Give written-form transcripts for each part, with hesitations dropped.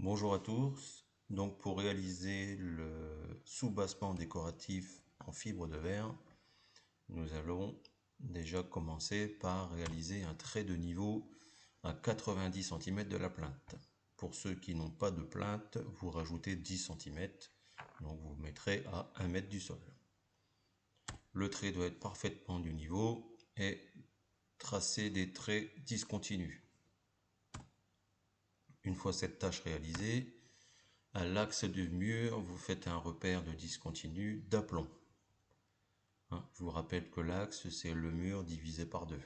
Bonjour à tous. Donc pour réaliser le soubassement décoratif en fibre de verre, nous allons déjà commencer par réaliser un trait de niveau à 90 cm de la plinthe. Pour ceux qui n'ont pas de plinthe, vous rajoutez 10 cm, donc vous mettrez à 1 mètre du sol. Le trait doit être parfaitement du niveau et tracer des traits discontinus. Une fois cette tâche réalisée, à l'axe du mur, vous faites un repère de discontinu d'aplomb. Je vous rappelle que l'axe, c'est le mur divisé par 2.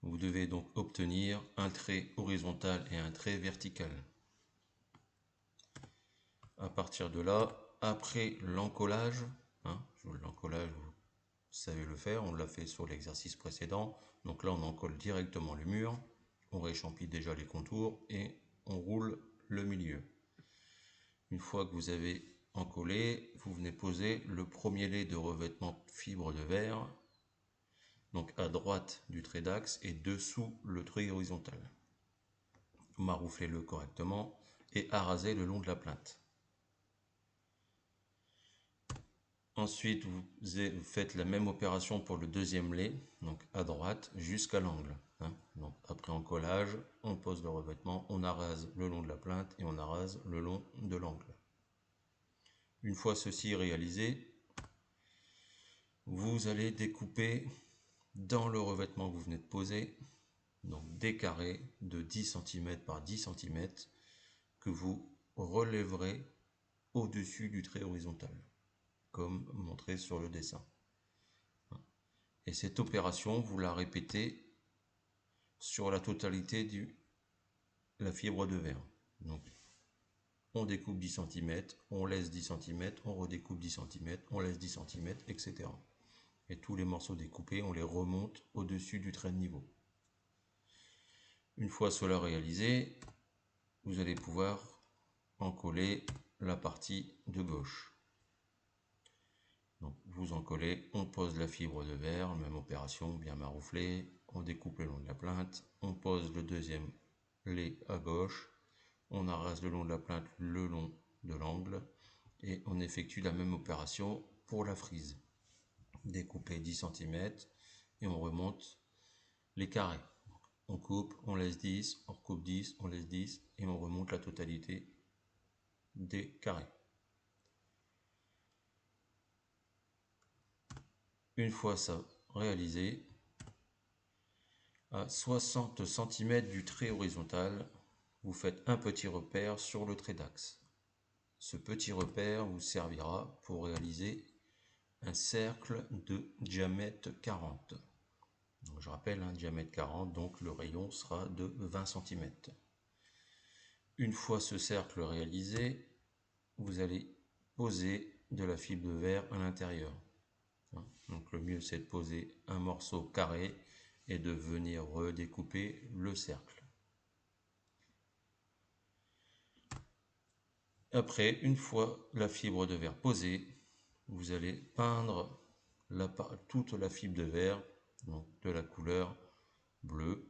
Vous devez donc obtenir un trait horizontal et un trait vertical. À partir de là, après l'encollage, l'encollage, vous savez le faire, on l'a fait sur l'exercice précédent. Donc là, on encolle directement le mur, on réchampille déjà les contours et on roule le milieu. Une fois que vous avez encollé, vous venez poser le premier lait de revêtement fibre de verre, donc à droite du trait d'axe et dessous le trait horizontal. Marouflez-le correctement et arasez le long de la plinthe. Ensuite, vous faites la même opération pour le deuxième lait, donc à droite jusqu'à l'angle. Donc après encollage, on pose le revêtement, on arase le long de la plinthe et on arase le long de l'angle. Une fois ceci réalisé, vous allez découper dans le revêtement que vous venez de poser, donc des carrés de 10 cm par 10 cm que vous relèverez au-dessus du trait horizontal, comme montré sur le dessin. Et cette opération, vous la répétez sur la totalité de la fibre de verre. Donc, on découpe 10 cm, on laisse 10 cm, on redécoupe 10 cm, on laisse 10 cm, etc. Et tous les morceaux découpés, on les remonte au-dessus du trait de niveau. Une fois cela réalisé, vous allez pouvoir encoller la partie de gauche. Donc vous encollez, on pose la fibre de verre, même opération, bien marouflée, on découpe le long de la plinthe, on pose le deuxième lait à gauche, on arrase le long de la plinthe, le long de l'angle, et on effectue la même opération pour la frise. Découper 10 cm et on remonte les carrés. On coupe, on laisse 10, on recoupe 10, on laisse 10 et on remonte la totalité des carrés. Une fois ça réalisé, à 60 cm du trait horizontal, vous faites un petit repère sur le trait d'axe. Ce petit repère vous servira pour réaliser un cercle de diamètre 40. Donc, je rappelle, un diamètre 40, donc le rayon sera de 20 cm. Une fois ce cercle réalisé, vous allez poser de la fibre de verre à l'intérieur. Donc le mieux c'est de poser un morceau carré et de venir redécouper le cercle. Après, une fois la fibre de verre posée, vous allez peindre toute la fibre de verre, donc de la couleur bleue,